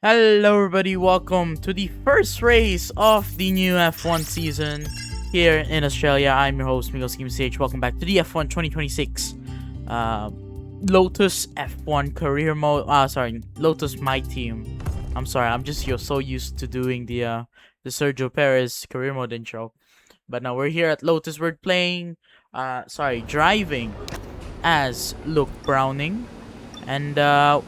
Hello everybody, welcome to the first race of the new F1 season here in Australia. I'm your host, Miguelsgamingch. Welcome back to the F1 2026 Lotus F1 career mode. Lotus MyTeam. I'm sorry, I'm just so used to doing the Sergio Perez career mode intro. But now we're here at Lotus. We're playing, driving as Luke Browning. And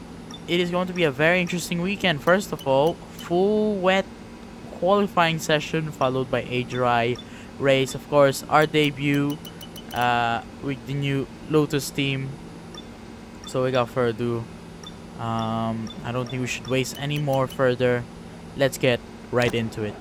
it is going to be a very interesting weekend. First of all, full wet qualifying session followed by a dry race. Of course, our debut with the new Lotus team. So without further ado, I don't think we should waste any more further. Let's get right into it.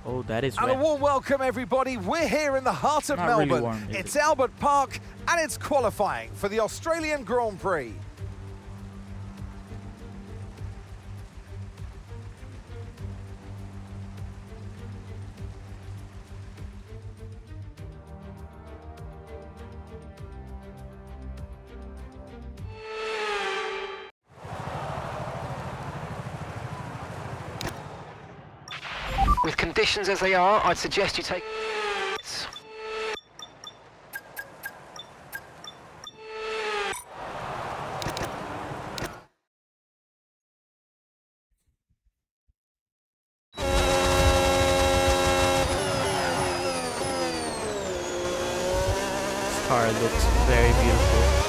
Oh, that is And wet. a warm welcome, everybody. We're here in the heart of Not Melbourne. really warm, it's Albert Park, and it's qualifying for the Australian Grand Prix. With conditions as they are, I'd suggest you take... This car looks very beautiful.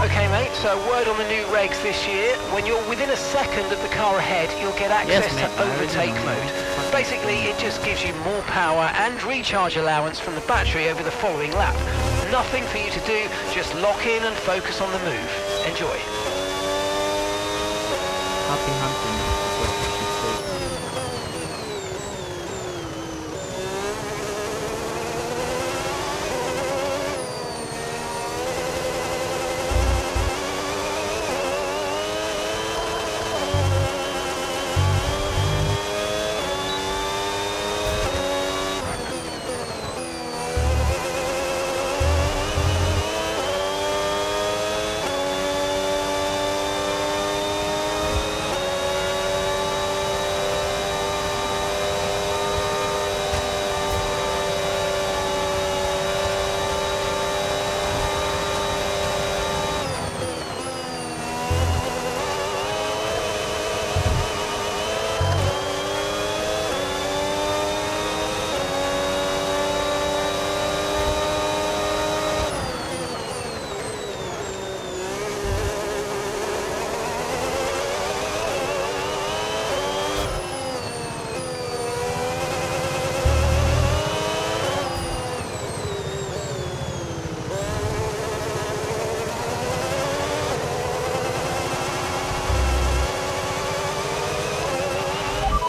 Okay, mate, so word on the new regs this year. When you're within a second of the car ahead, you'll get access Yes, mate, to overtake I already know. mode. Basically, it just gives you more power and recharge allowance from the battery over the following lap. Nothing for you to do, just lock in and focus on the move. Enjoy. Happy hunting is what you should say.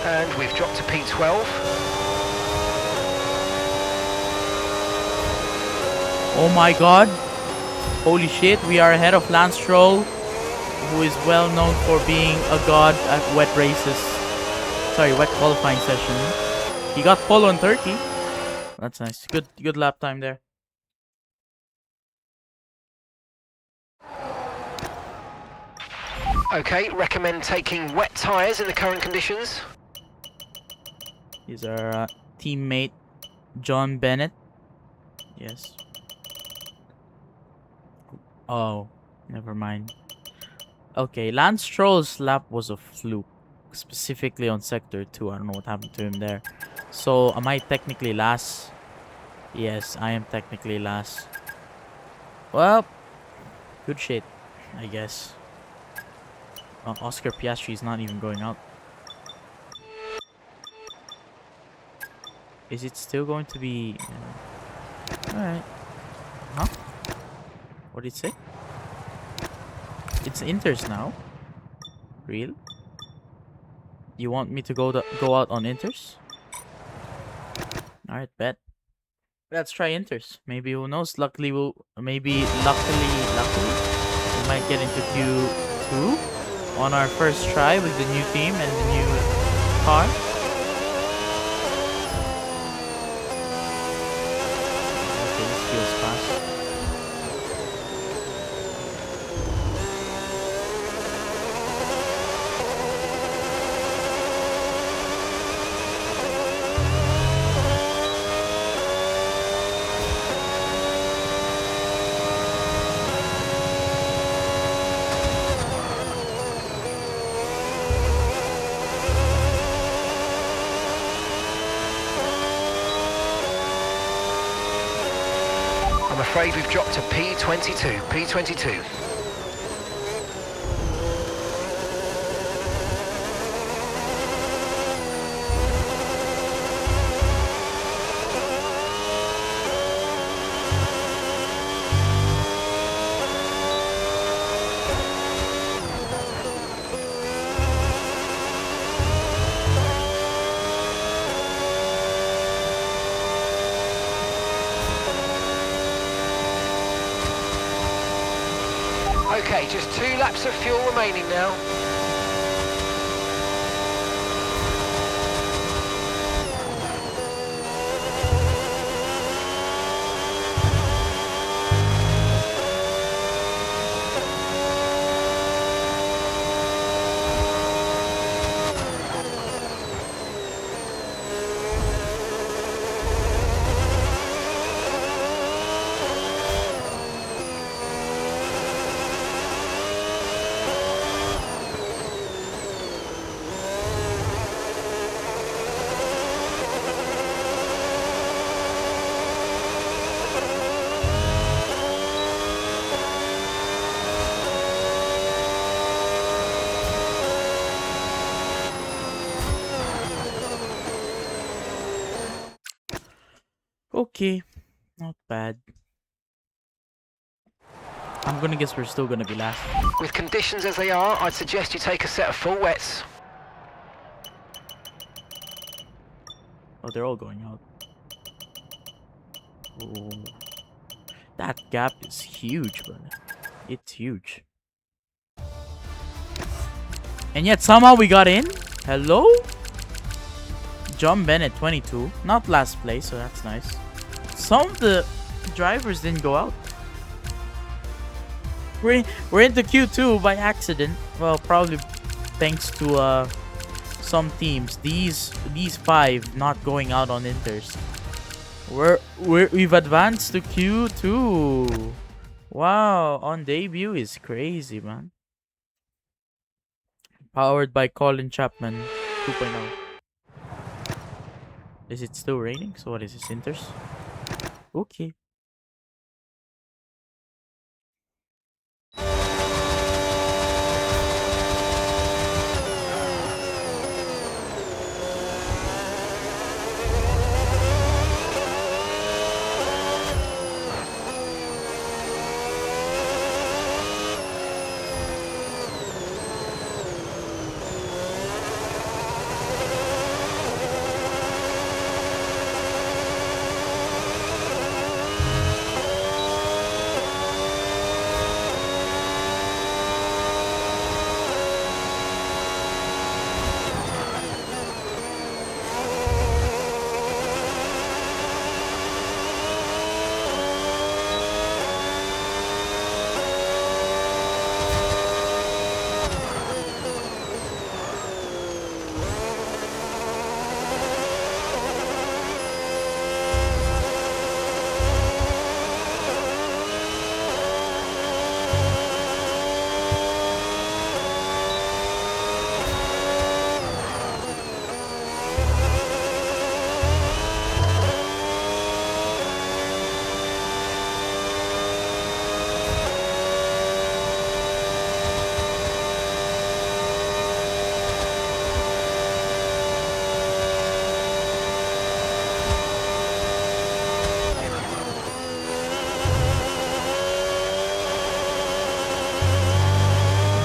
And we've dropped to P12. Oh my god. Holy shit, we are ahead of Lance Stroll, who is well known for being a god at wet races. Sorry, wet qualifying session. He got pole on 30. That's nice. Good lap time there. Okay, recommend taking wet tyres in the current conditions. He's our teammate, John Bennett. Yes. Oh, never mind. Okay, Lance Stroll's lap was a fluke, specifically on Sector 2. I don't know what happened to him there. So, am I technically last? Yes, I am technically last. Well, good shit, I guess. Oscar Piastri is not even going out. Is it still going to be... Alright. Huh? What did it say? It's Inters now. Real? You want me to go out on Inters? Alright, bet. Let's try inters. Maybe who knows? Luckily, luckily, we might get into Q2 on our first try with the new team and the new car. Okay, this feels fast. I'm afraid we've dropped to P22. P22. Okay, just 2 laps of fuel remaining now. Okay, not bad. I'm gonna guess we're still gonna be last. With conditions as they are, I'd suggest you take a set of full wets. Oh, they're all going out. Oh, that gap is huge, brother. It's huge. And yet somehow we got in. Hello? John Bennett 22. Not last place, so that's nice. Some of the drivers didn't go out. We're into Q2 by accident. Well, probably thanks to some teams. These 5 not going out on inters. We've advanced to Q2. Wow, on debut is crazy, man. Powered by Colin Chapman 2.0. Is it still raining? So what is this, inters? Okay.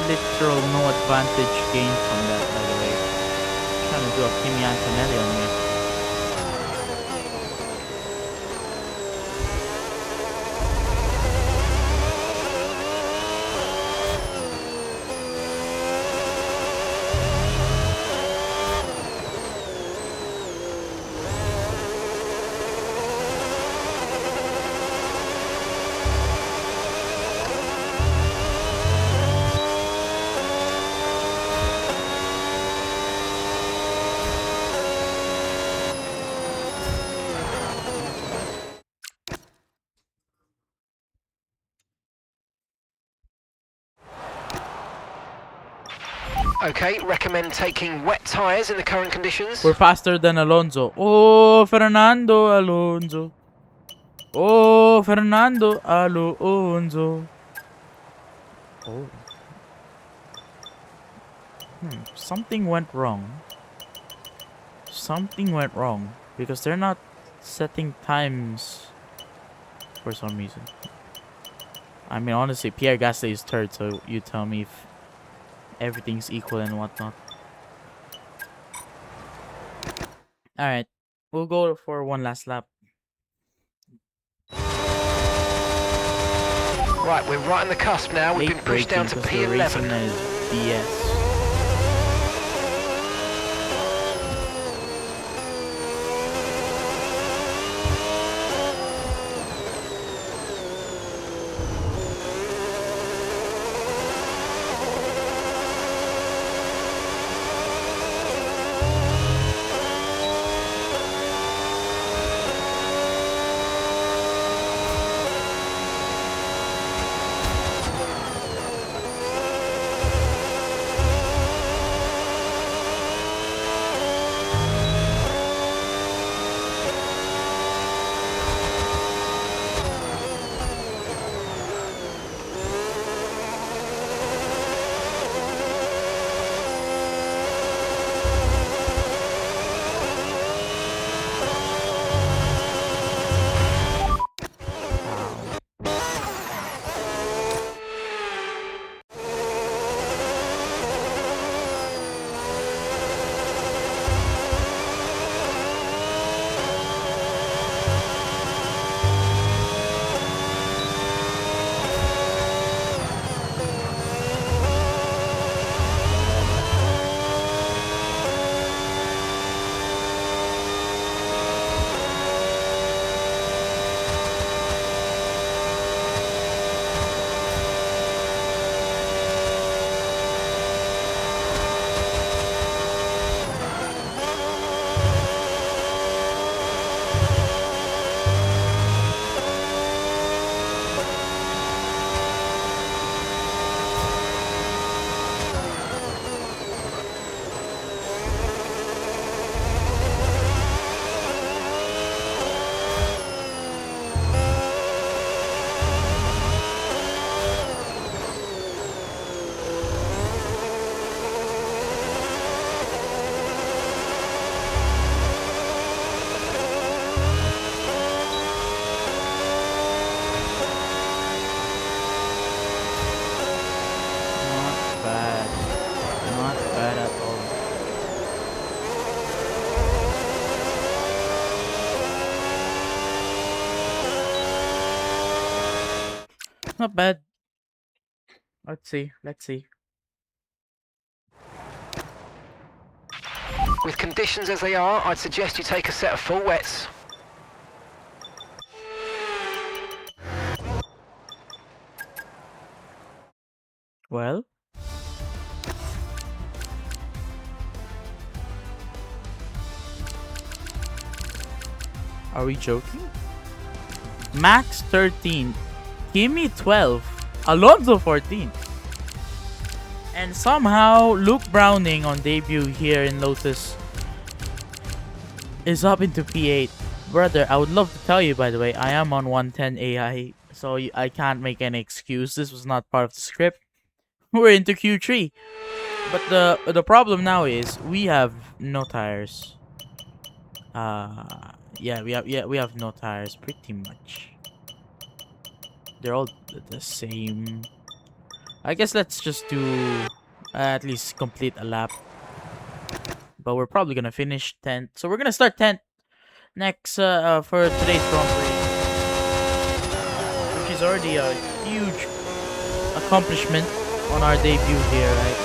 Literal no advantage gained from that, by the way. Trying to do a Kimi Antonelli on me. Okay, recommend taking wet tyres in the current conditions. We're faster than Alonso. Oh, Fernando Alonso. Oh, Fernando Alonso. Oh. Something went wrong. Something went wrong. Because they're not setting times for some reason. I mean, honestly, Pierre Gasly is third, so you tell me if everything's equal and whatnot. Alright. We'll go for one last lap. Right, we're right on the cusp now. We've been pushed down to P11. BS. Not bad. Let's see. Let's see. With conditions as they are, I'd suggest you take a set of full wets. Well. Are we joking? Max 13. Kimi 12. Alonso 14. And somehow Luke Browning on debut here in Lotus is up into P8. Brother, I would love to tell you, by the way, I am on 110 AI, so I can't make any excuse. This was not part of the script. We're into Q3. But the problem now is we have no tires. Yeah, we have no tires pretty much. They're all the same. I guess let's just do at least complete a lap. But we're probably gonna finish 10th. So we're gonna start 10th next for today's Grand Prix, which is already a huge accomplishment on our debut here, right?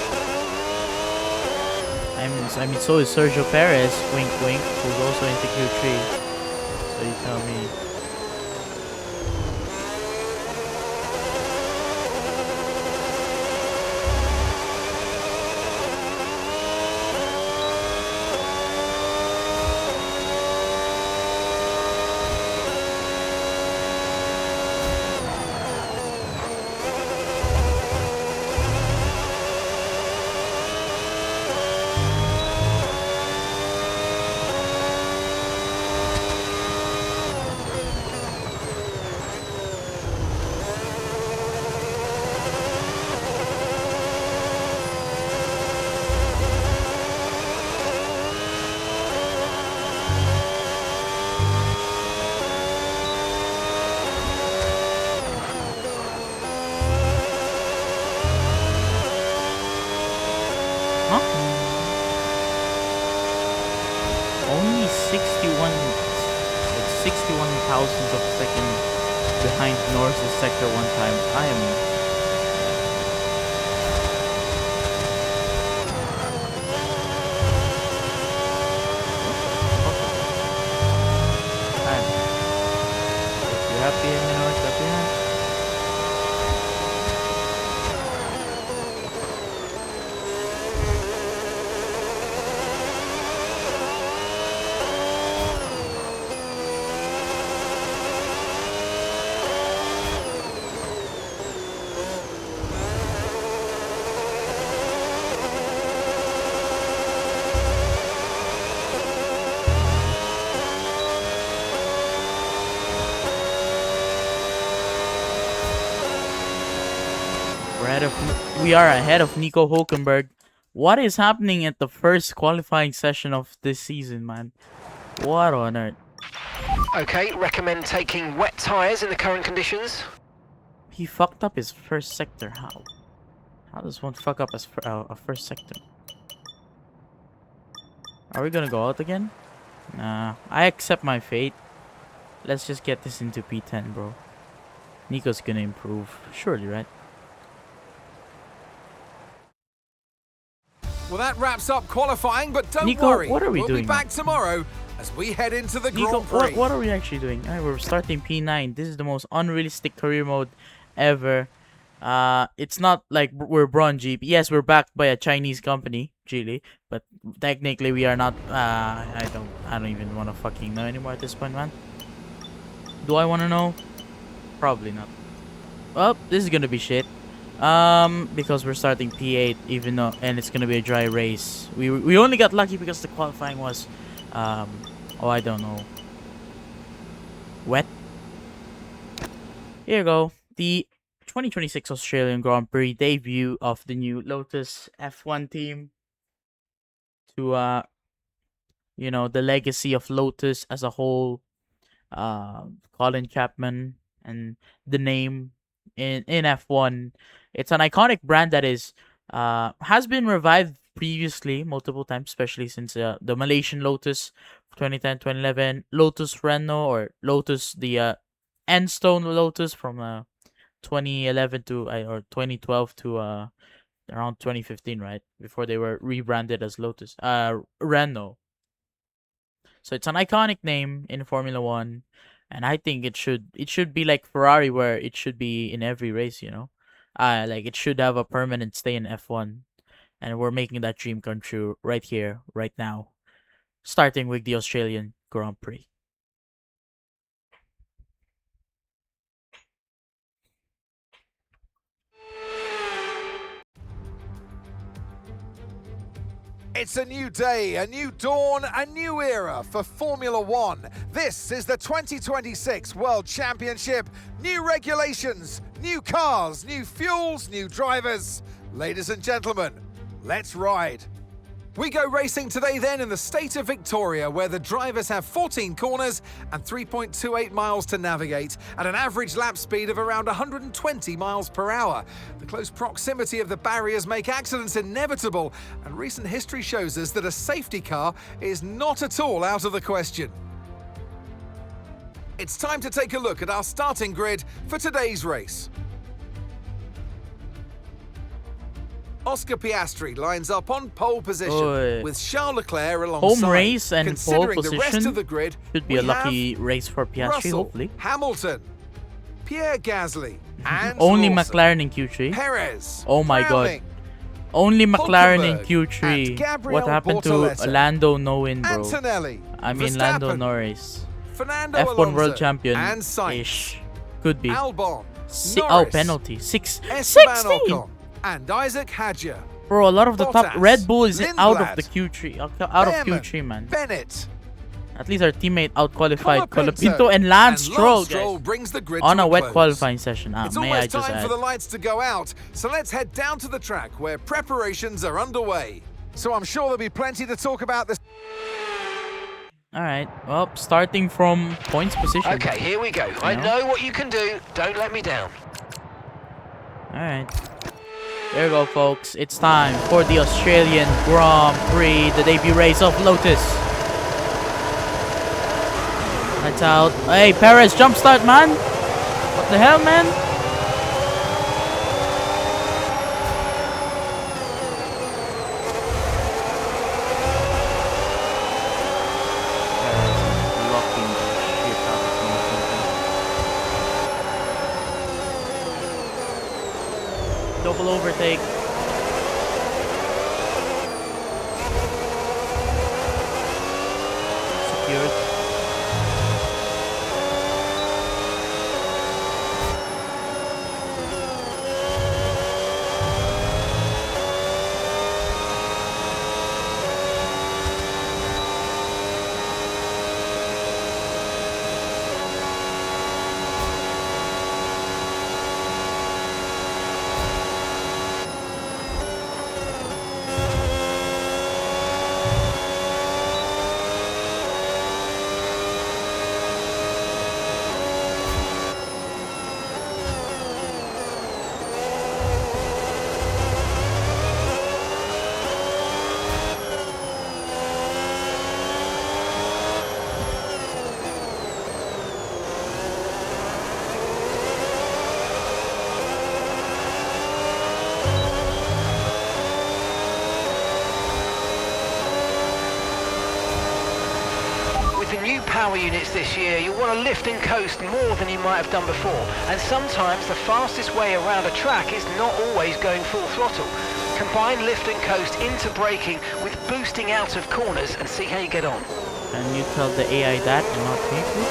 I mean, so is Sergio Perez, wink wink, who's also into Q3. So you tell me. thousandths of a second behind Norse's sector one time. I am. You happy in the North? Happy now? We are ahead of Nico Hulkenberg. What is happening at the first qualifying session of this season, man? What on earth? Okay, recommend taking wet tyres in the current conditions. He fucked up his first sector. How? How does one fuck up his a first sector? Are we gonna go out again? Nah, I accept my fate. Let's just get this into P10, bro. Nico's gonna improve, surely, right? Well, that wraps up qualifying, but don't Nico, worry. what are we we'll doing, be back tomorrow as we head into the Nico, Grand Prix. what are we actually doing? Alright, we're starting P9. This is the most unrealistic career mode ever. It's not like we're Braun Jeep. Yes, we're backed by a Chinese company, Geely, but technically we are not. I don't even want to fucking know anymore at this point, man. Do I want to know? Probably not. Well, this is gonna be shit. Because we're starting P8, even though, and it's gonna be a dry race. We only got lucky because the qualifying was, oh, I don't know, wet. Here you go, the 2026 Australian Grand Prix debut of the new Lotus F1 team. To you know, the legacy of Lotus as a whole. Colin Chapman and the name in F1. It's an iconic brand that is has been revived previously multiple times, especially since the Malaysian Lotus 2010, 2011, Lotus Renault or Lotus the Enstone Lotus from 2011 to or 2012 to around 2015, right? Before they were rebranded as Lotus Renault. So it's an iconic name in Formula 1, and I think it should be like Ferrari, where it should be in every race, you know. Like it should have a permanent stay in F1, and we're making that dream come true right here, right now, starting with the Australian Grand Prix. It's a new day, a new dawn, a new era for Formula One. This is the 2026 World Championship. New regulations, new cars, new fuels, new drivers. Ladies and gentlemen, let's ride. We go racing today then in the state of Victoria, where the drivers have 14 corners and 3.28 miles to navigate at an average lap speed of around 120 miles per hour. The close proximity of the barriers make accidents inevitable, and recent history shows us that a safety car is not at all out of the question. It's time to take a look at our starting grid for today's race. Oscar Piastri lines up on pole position with Charles Leclerc alongside. Home race and Considering pole the rest position of the grid, should be a lucky race for Piastri, Russell, hopefully. Hamilton, Pierre Gasly, and Only Lawson, McLaren in Q3. Perez, Oh my Browning, god. Only McLaren in Hulkenberg, and Q3. Gabriel What happened to Bortoleto, Lando no win, bro? Antonelli, I mean Verstappen, Lando Norris. Fernando F1 Alonso, world champion and Sainz, ish. Could be. Albon, Oh, Norris, penalty. Esteban 16! Ocon, and Isaac Hadjar. Bro, a lot of the top Bottas, Red Bull is out of Lindblad, the Q3. Out of Behrman, Q3, man. Bennett, At least our teammate out-qualified Colapinto, Colapinto and Lance and Stroll, Lance Stroll guys. brings the grid On to a wet close. qualifying session. It's May I almost just time add. for the lights to go out, so let's head down to the track where preparations are underway. So I'm sure there'll be plenty to talk about this. Alright, well, starting from points position. Okay, here we go. I know what you can do. Don't let me down. Alright. There you go, folks. It's time for the Australian Grand Prix, the debut race of Lotus. A Lights out. Hey, Perez, jump start, man. What the hell, man? Perez is blocking the shit out of me. Double overtake. Secured. With the new power units this year, you'll want to lift and coast more than you might have done before. And sometimes the fastest way around a track is not always going full throttle. Combine lift and coast into braking with boosting out of corners and see how you get on. Can you tell the AI that and not me, please?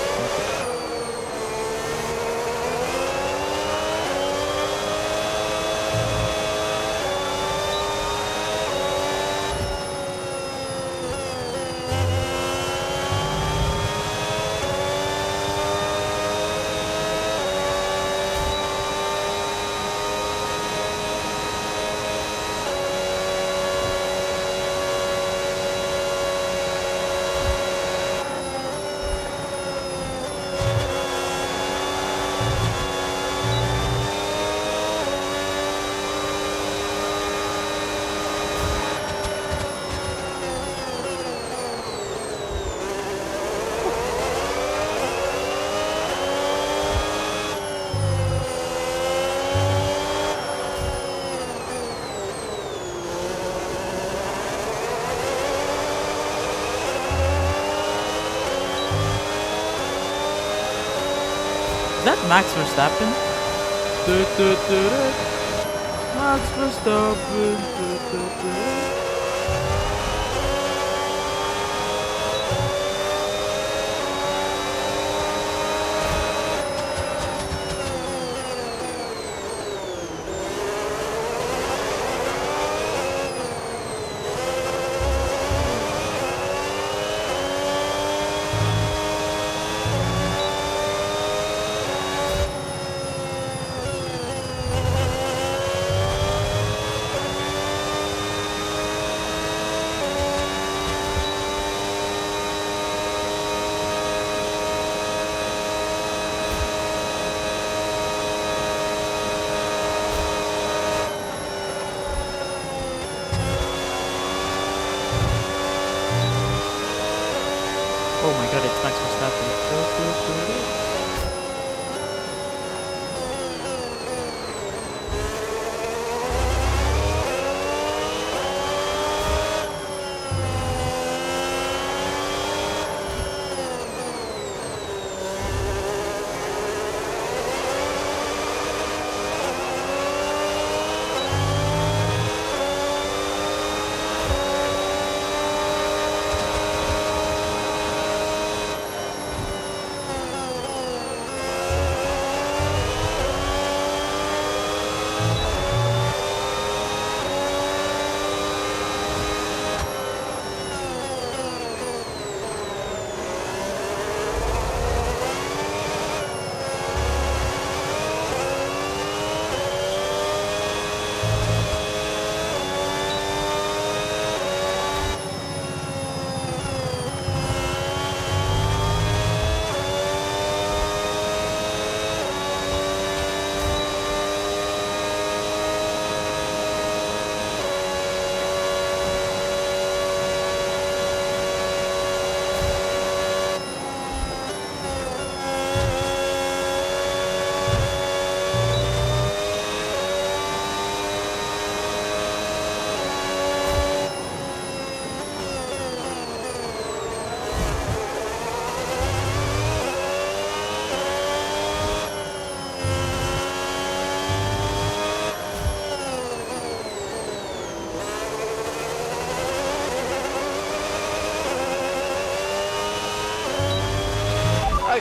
Is that Max Verstappen? Max Verstappen. Oh my god, it's Max Verstappen.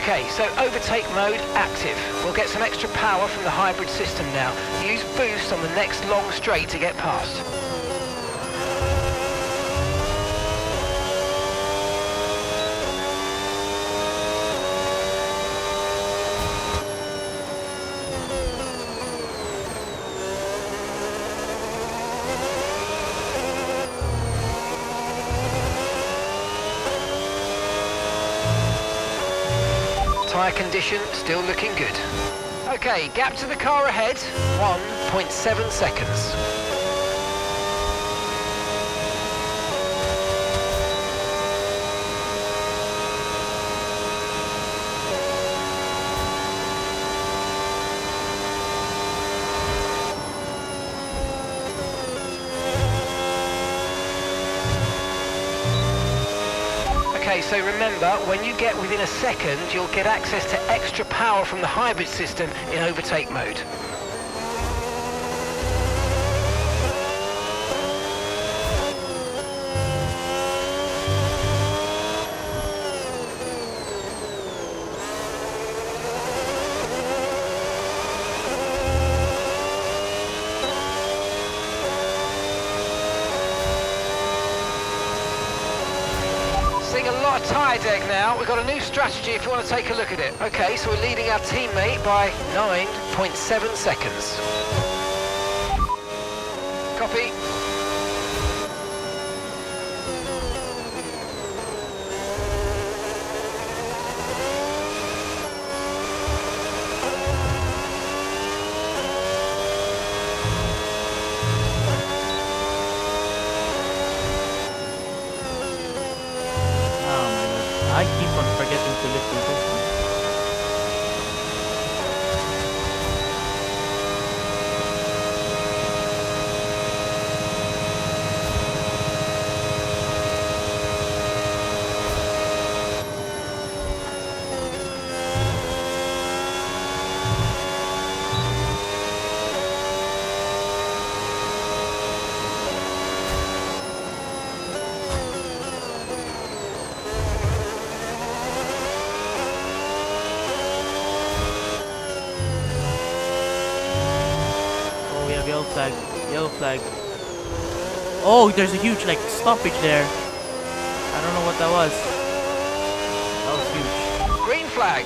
Okay, so overtake mode active. We'll get some extra power from the hybrid system now. Use boost on the next long straight to get past. Tyre condition still looking good. Okay, gap to the car ahead, 1.7 seconds. Okay, so remember, when you get within a second, you'll get access to extra power from the hybrid system in overtake mode. Seeing a lot of tyre deck now. We've got a new strategy if you want to take a look at it. Okay, so we're leading our teammate by 9.7 seconds. Copy. I keep on forgetting to lift the boost. Yellow flag, yellow flag. Oh, there's a huge like stoppage there. I don't know what that was. That was huge. Green flag.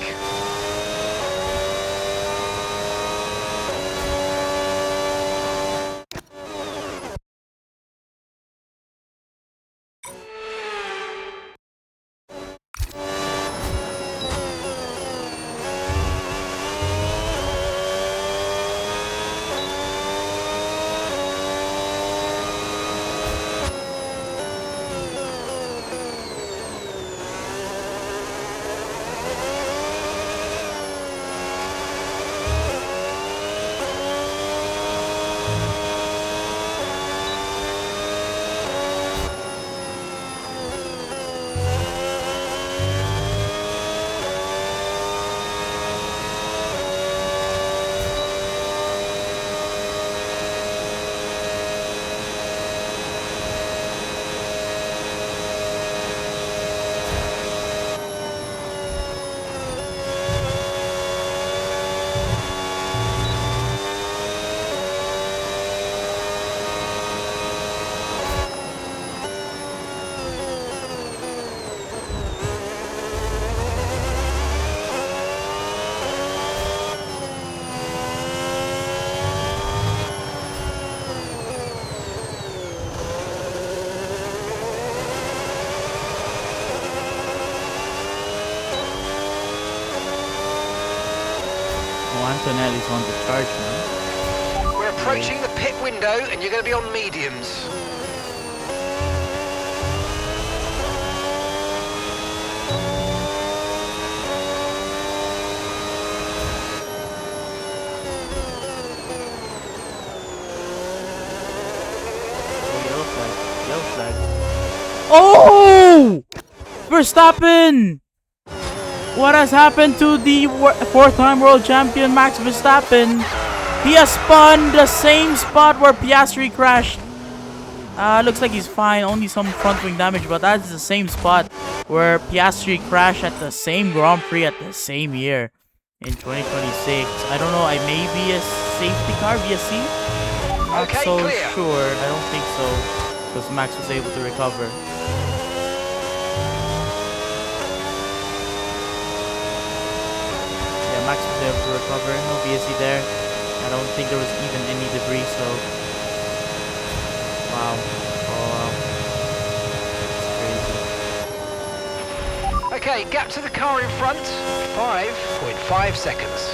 Antonelli's on the charge now. We're approaching the pit window and you're going to be on mediums. Oh, yellow flag, yellow flag. Oh! Verstappen! What has happened to the fourth-time world champion Max Verstappen? He has spun the same spot where Piastri crashed. Looks like he's fine. Only some front wing damage, but that's the same spot where Piastri crashed at the same Grand Prix at the same year in 2026. I don't know. I may be a safety car VSC. Not Okay, so clear. sure. I don't think so, because Max was able to recover. Yeah, Max was able to recover. No VSC there. I don't think there was even any debris. So. Wow. Oh, wow. It's crazy. Okay, gap to the car in front, 5.5 seconds.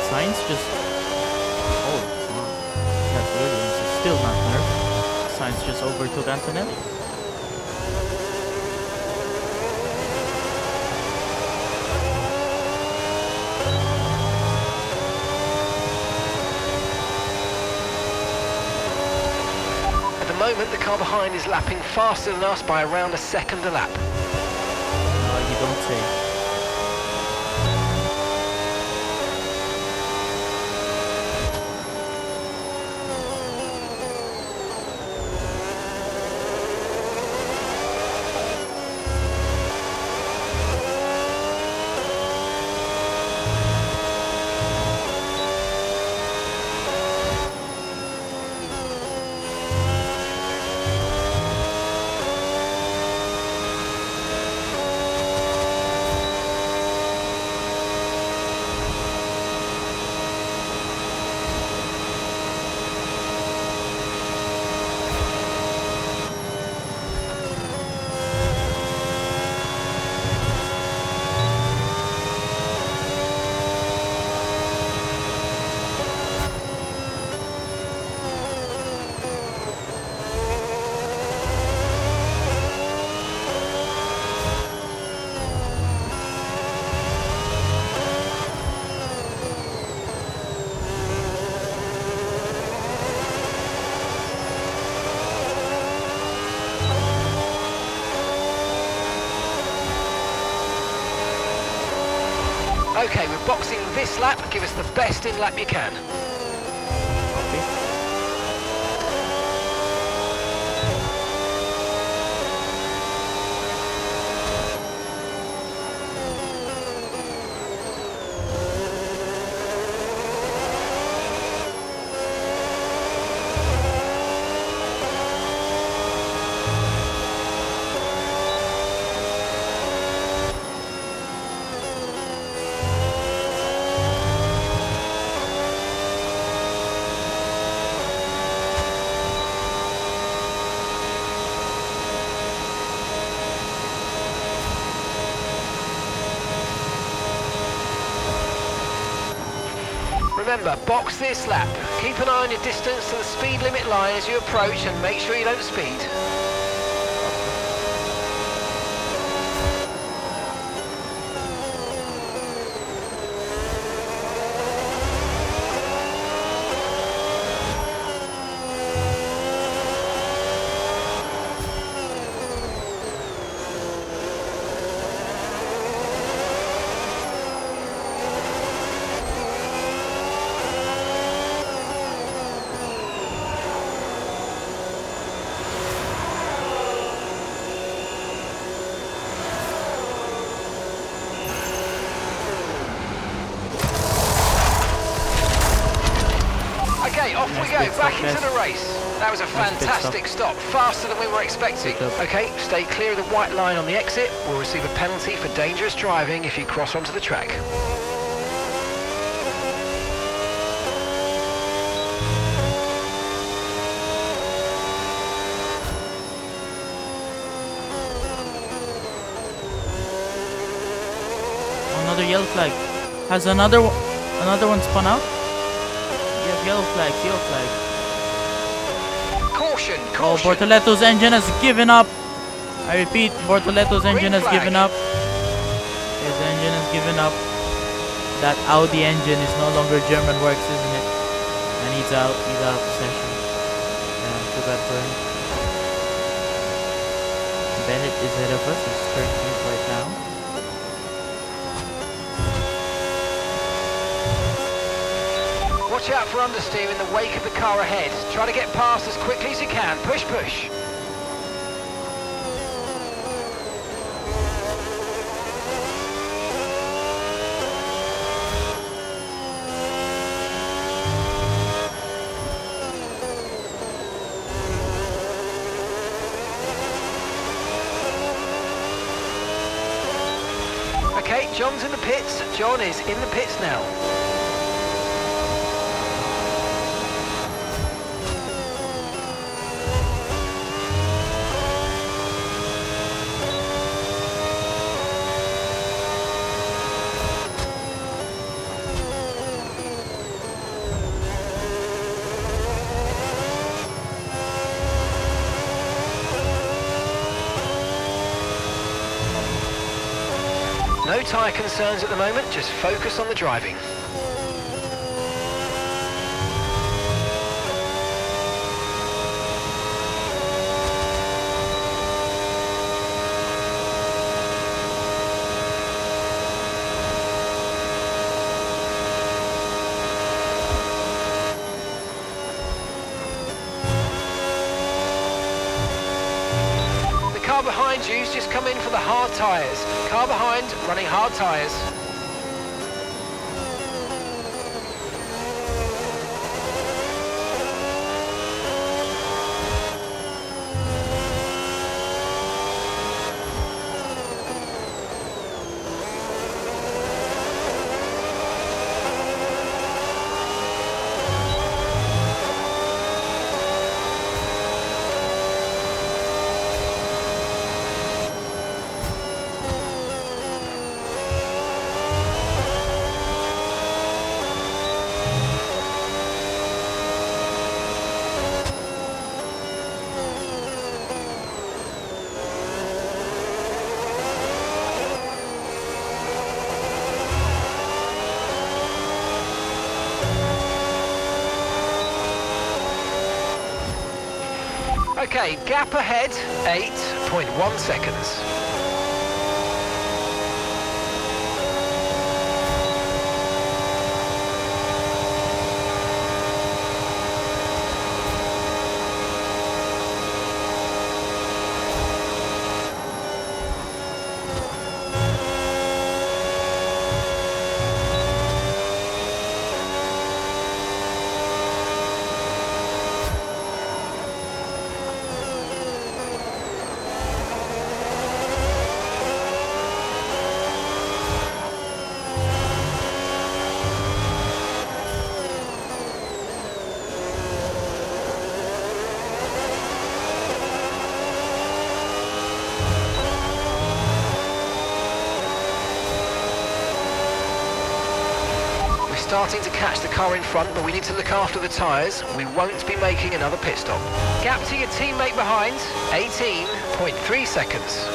Science just... Oh, wow. That Williams is still not nerfed. Science just overtook Antonelli. At the moment, the car behind is lapping faster than us by around a second a lap. No, you don't say. Okay, we're boxing this lap. Give us the best in lap you can. Remember, box this lap. Keep an eye on your distance to the speed limit line as you approach and make sure you don't speed. Okay, off we go, back into the race. That was a fantastic stop, faster than we were expecting. Okay, stay clear of the white line on the exit. We'll receive a penalty for dangerous driving if you cross onto the track. Another yellow flag. Has another one spun out? You have yellow flag, yellow flag. Caution, Oh, caution. Bortoletto's engine has given up. I repeat, Bortoletto's engine has given up. His engine has given up. That Audi engine is no longer German works, isn't it? And he's out. He's out of the session. Yeah, too bad for him. is ahead of us. It's 13th right now. Watch out for understeer in the wake of the car ahead. Try to get past as quickly as you can. Push, push. Okay, John's in the pits. John is in the pits now. No tyre concerns at the moment, just focus on the driving. Car behind you's just come in for the hard tyres. Car behind, running hard tyres. Okay, gap ahead, 8.1 seconds. Starting to catch the car in front, but we need to look after the tyres. We won't be making another pit stop. Gap to your teammate behind, 18.3 seconds.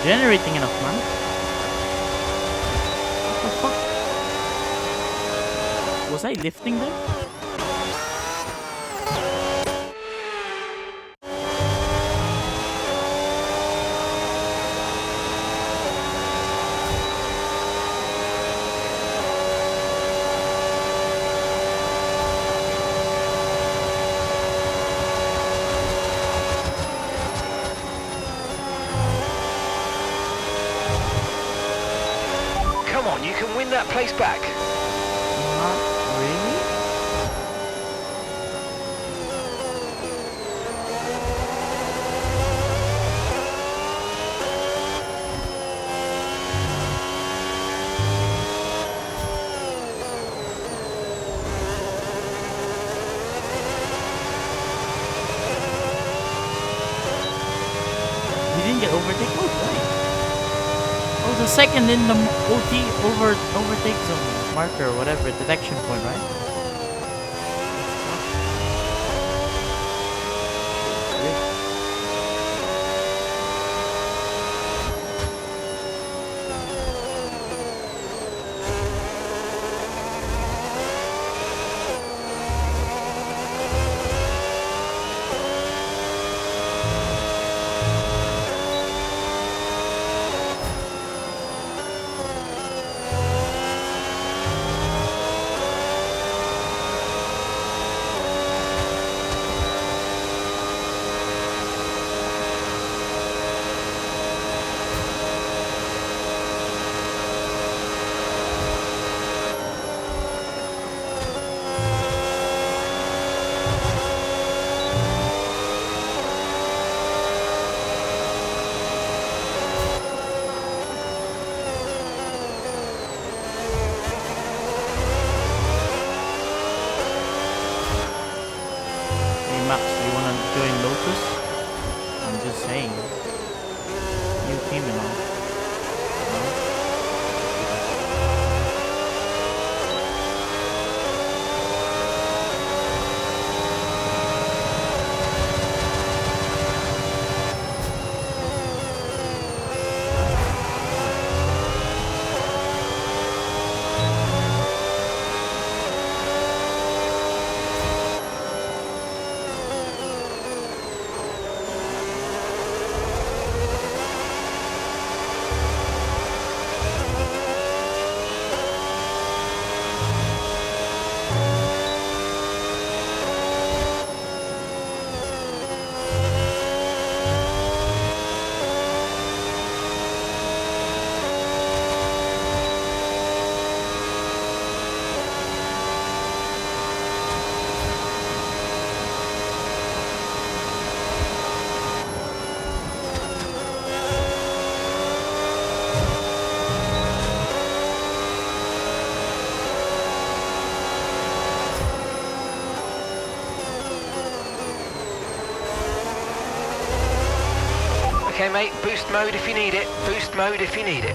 Generating enough, man. What the fuck? Was I lifting there? Come on, you can win that place back. Not really. He didn't get overtaken. Oh, why? What was a second in the OT overtake zone marker, whatever detection point, right? Max, do you wanna join Lotus? I'm just saying. New team and all. No? Okay, mate, boost mode if you need it. Boost mode if you need it.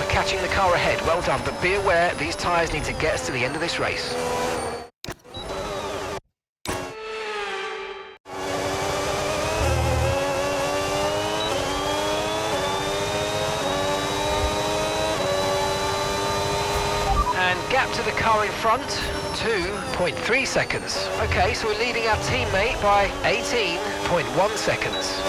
Catching the car ahead, well done, but be aware these tyres need to get us to the end of this race. And gap to the car in front, 2.3 seconds. Okay, so we're leading our teammate by 18.1 seconds.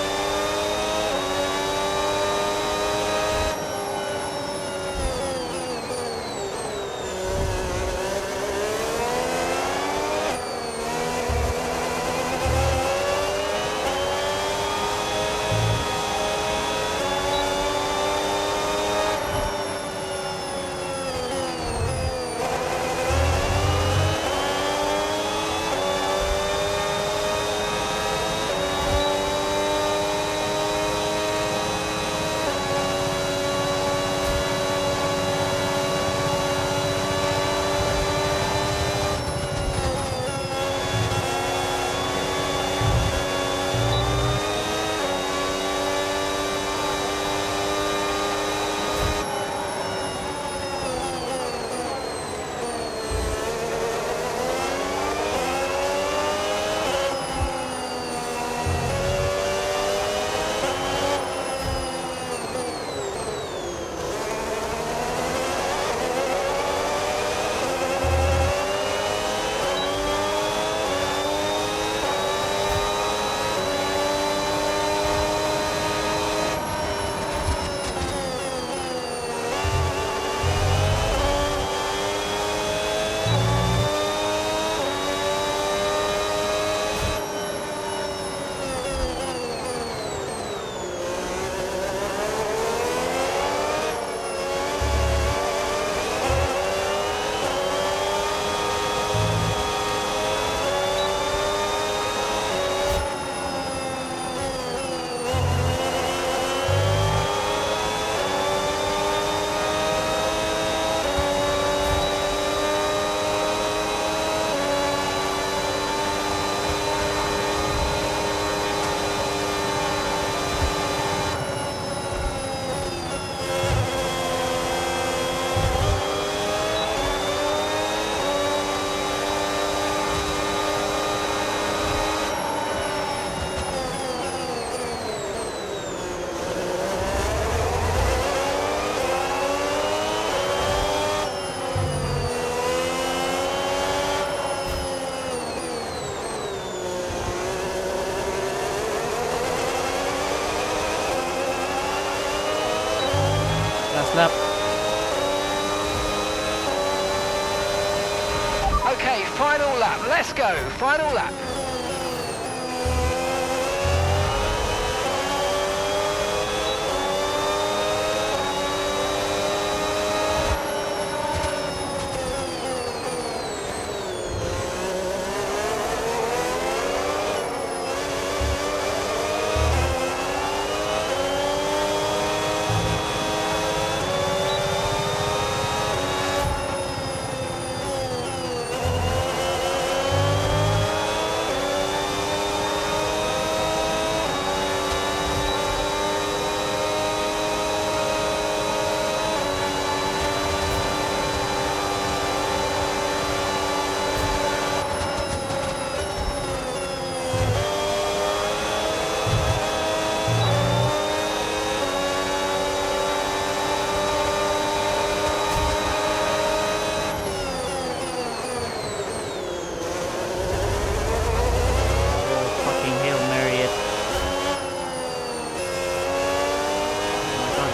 go, final lap.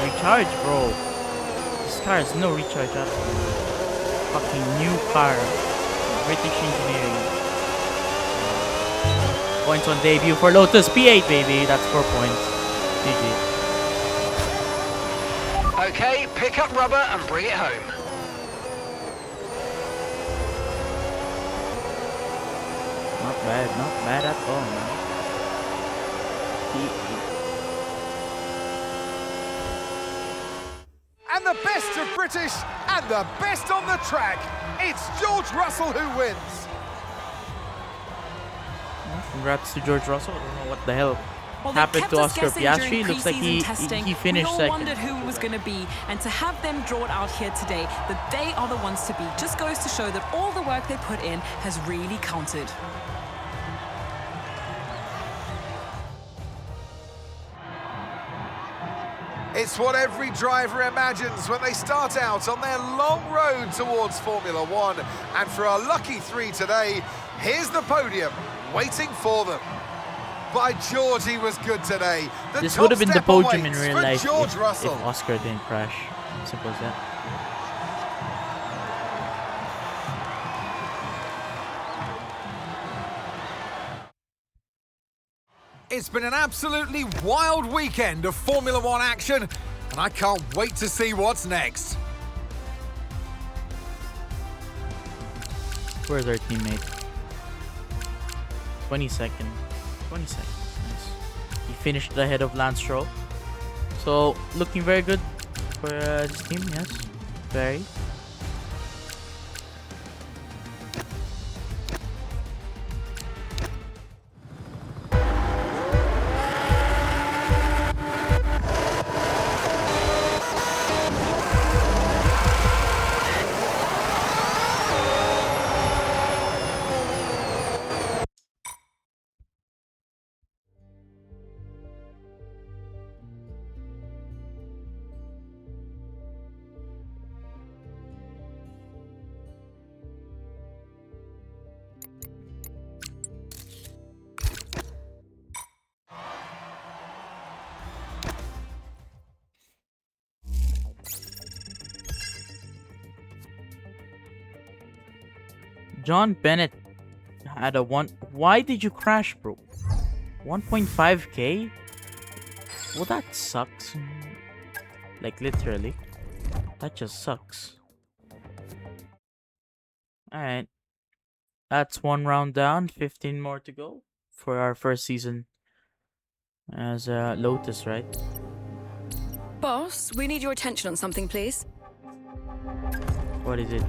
Recharge, bro. This car has no recharge at all. Fucking new car. British engineering. Points on debut for Lotus P8, baby. That's 4 points. GG. Okay, pick up rubber and bring it home. Not bad at all, man. And the best of British and the best on the track. It's George Russell who wins. Well, congrats to George Russell. I don't know what the hell Well, happened to Oscar Piastri. Looks like he finished we all second. wondered who it was going to be, and to have them draw it out here today, that they are the ones to beat, just goes to show that all the work they put in has really counted. It's what every driver imagines when they start out on their long road towards Formula One. And for our lucky three today, here's the podium waiting for them. By George, he was good today. This would have been the podium in awaits real for life George if Russell. Oscar didn't crash. Simple as that. It's been an absolutely wild weekend of Formula One action, and I can't wait to see what's next. Where's our teammate? 22nd. 22nd. Nice. He finished ahead of Lance Stroll. So, looking very good for this team, yes. Very. John Bennett had a one. Why did you crash, bro? 1.5k? Well, that sucks. Like, literally. That just sucks. Alright. That's one round down. 15 more to go for our first season as Lotus, right? Boss, we need your attention on something, please. What is it?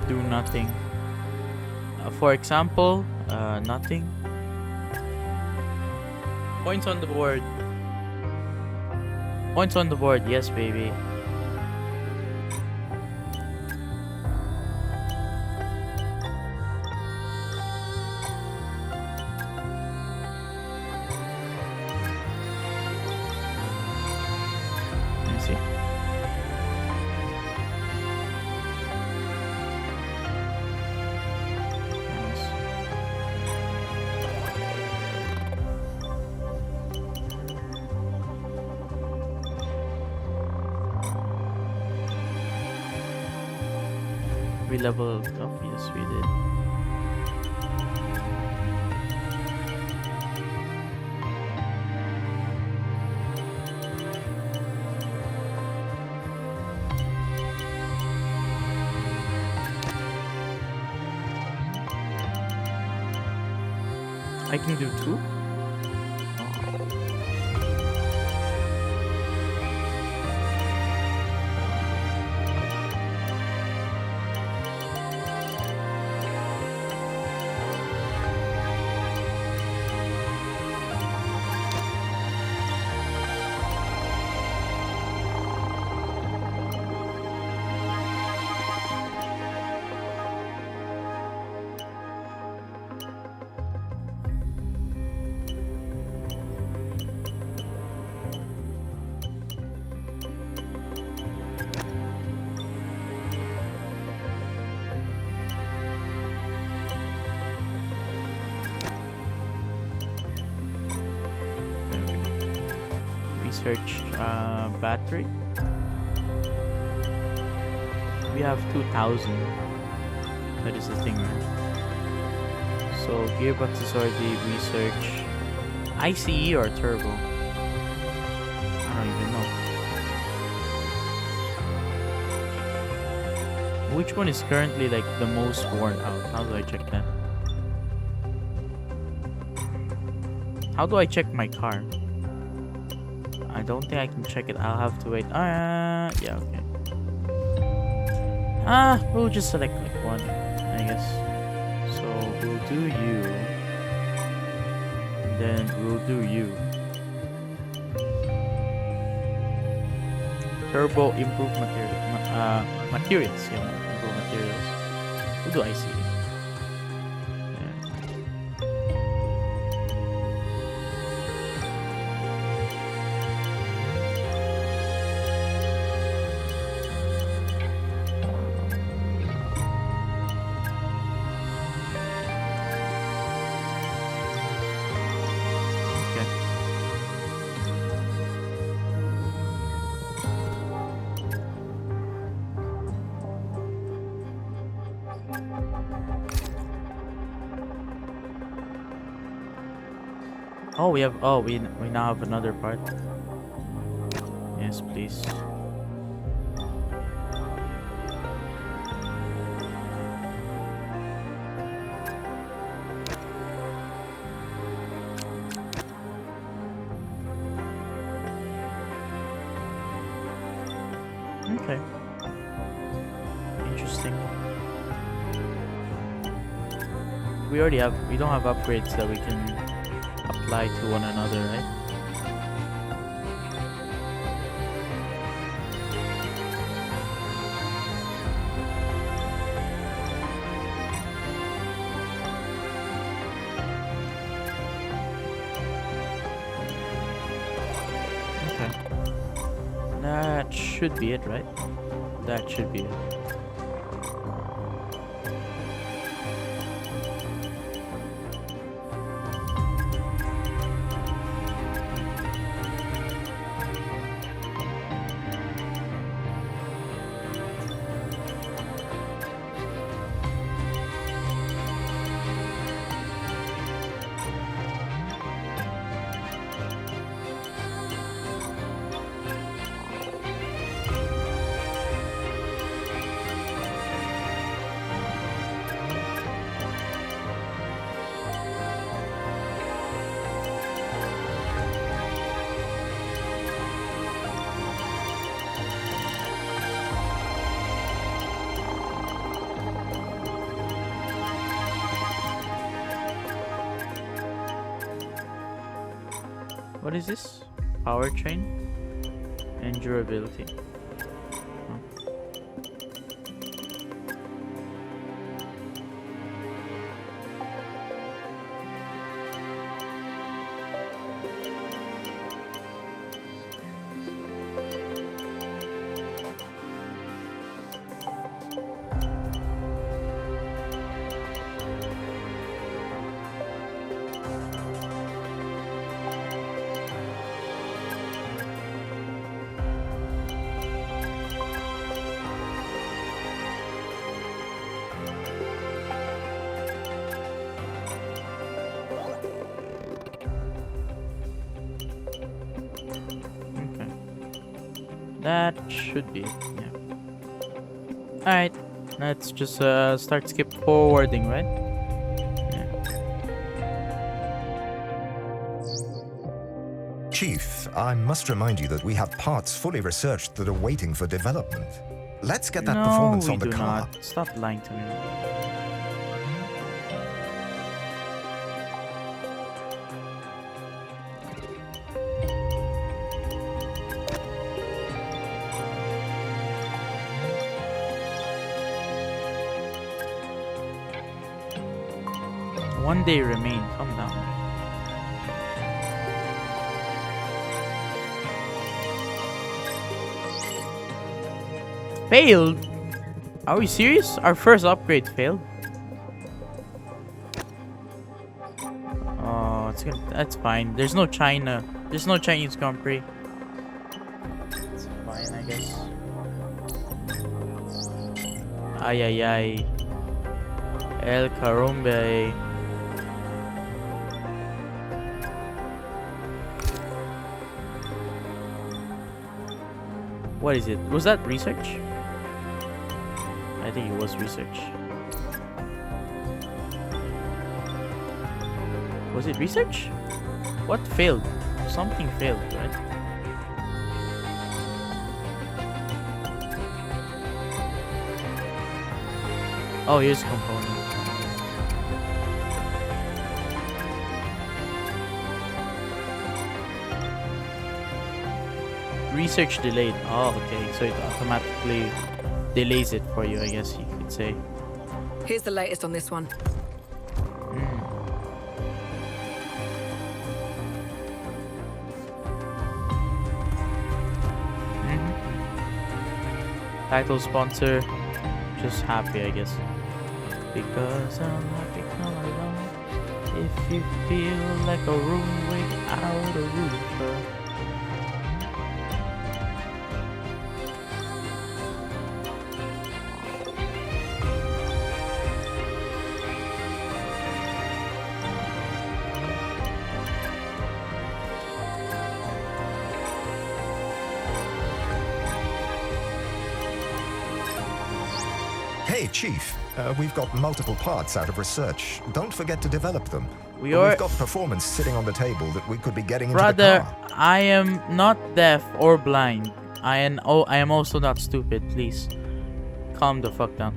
Do nothing. For example, nothing. Points on the board. Points on the board, yes, baby. Let me see. Nice. we leveled up? Yes, we did. I can do 2? Research battery. We have 2,000. That is the thing, right? So gearbox is already research. ICE or turbo? I don't even know. Which one is currently like the most worn out? How do I check that? How do I check my car? I don't think I can check it. I'll have to wait. Yeah, okay. We'll just select like one, I guess. So we'll do you. And then we'll do you. Turbo improve materials. Yeah, improve materials. Who do I see? Oh, we have. Oh, we now have another part. Yes, please. Okay. Interesting. We already have. We don't have upgrades that we can apply to one another, right? Okay. That should be it, right? That should be it. What is this? Powertrain and durability. That should be it. Yeah. Alright. Let's just start skip forwarding, right? Chief, I must remind you that we have parts fully researched that are waiting for development. Let's get that No, performance we on the do car. not. Stop lying to me. One day remain. Calm down. Failed? Are we serious? Our first upgrade failed? Oh, that's fine. There's no China. There's no Chinese Grand Prix. It's fine, I guess. Ay ay ay. El Carumbe. What is it? Was that research? I think it was research. Was it research? What failed? Something failed, right? Oh, here's a component. Research delayed. Oh, okay. So it automatically delays it for you, I guess you could say. Here's the latest on this one. Title sponsor. Just happy, I guess. Because I'm happy come along. If you feel like a room without a roofer. Hey, Chief, we've got multiple parts out of research. Don't forget to develop them. We are... We've got performance sitting on the table that we could be getting into Brother, the car. I am not deaf or blind. I am also not stupid. Please, calm the fuck down.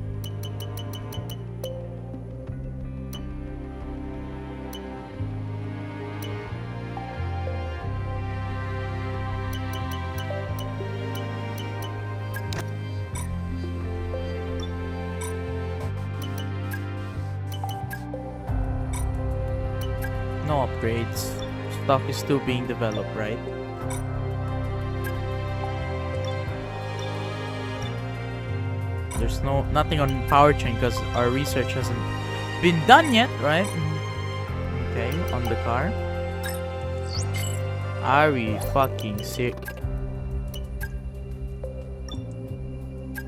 No upgrades. Stock is still being developed, right? There's nothing on powertrain because our research hasn't been done yet, right? Okay, on the car. Are we fucking sick?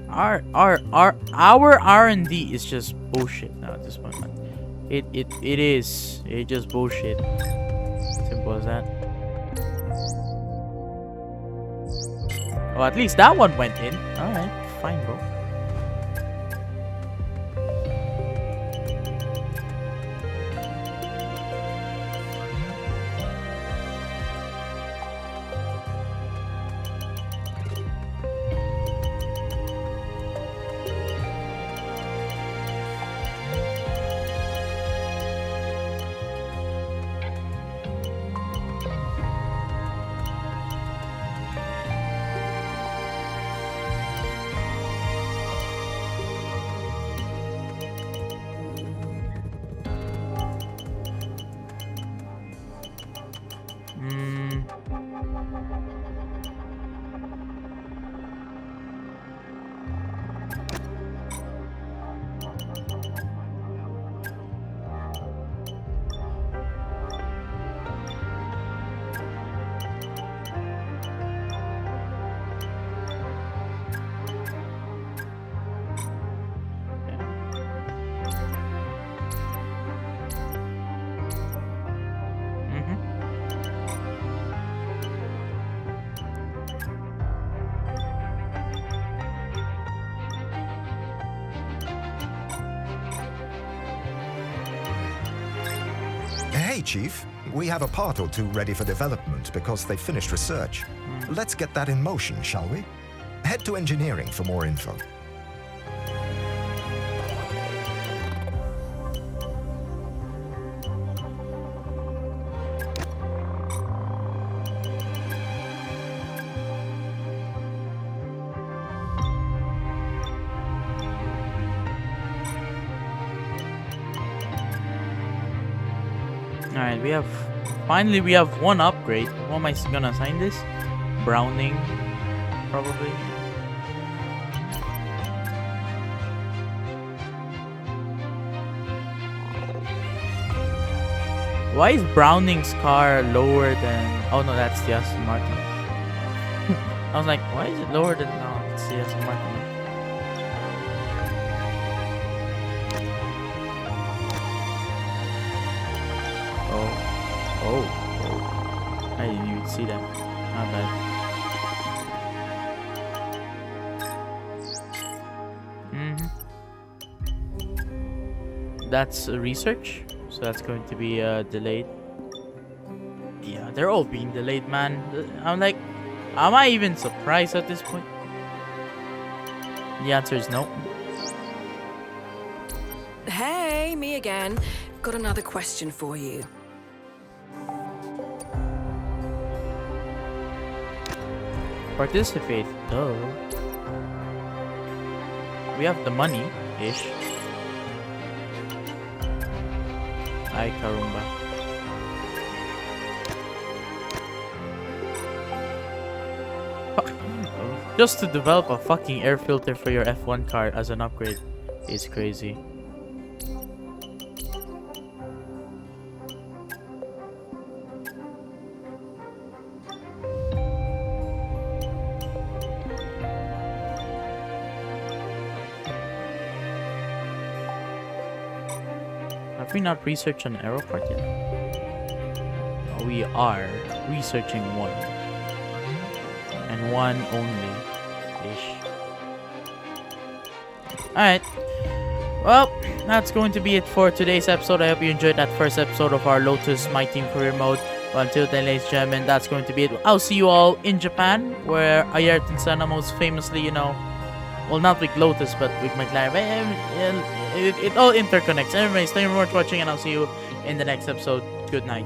Our R&D is just bullshit now at this point. It is. It's just bullshit. Simple as that. Oh, at least that one went in. Alright, fine, bro. Hey, Chief. We have a part or two ready for development because they finished research. Let's get that in motion, shall we? Head to engineering for more info. Alright, finally we have one upgrade. What am I gonna assign this? Browning, probably. Why is Browning's car lower than... Oh no, that's the Aston Martin. I was like, why is it lower than... No, it's the Aston Martin. Oh. I didn't even see that. Not bad. That's research. So that's going to be delayed. Yeah, they're all being delayed, man. I'm like, am I even surprised at this point? The answer is no. Hey, me again. Got another question for you. Participate. Duh. We have the money-ish. Ay, carumba. Just to develop a fucking air filter for your F1 car as an upgrade is crazy. Have we not researched an aero part yet? We are researching one. And one only-ish. Alright. Well, that's going to be it for today's episode. I hope you enjoyed that first episode of our Lotus MyTeam career mode. But until then, ladies and gentlemen, that's going to be it. I'll see you all in Japan, where Ayrton Senna most famously, you know, well, not with Lotus, but with McLaren. It all interconnects. Anyways, thank you very much for watching, and I'll see you in the next episode. Good night.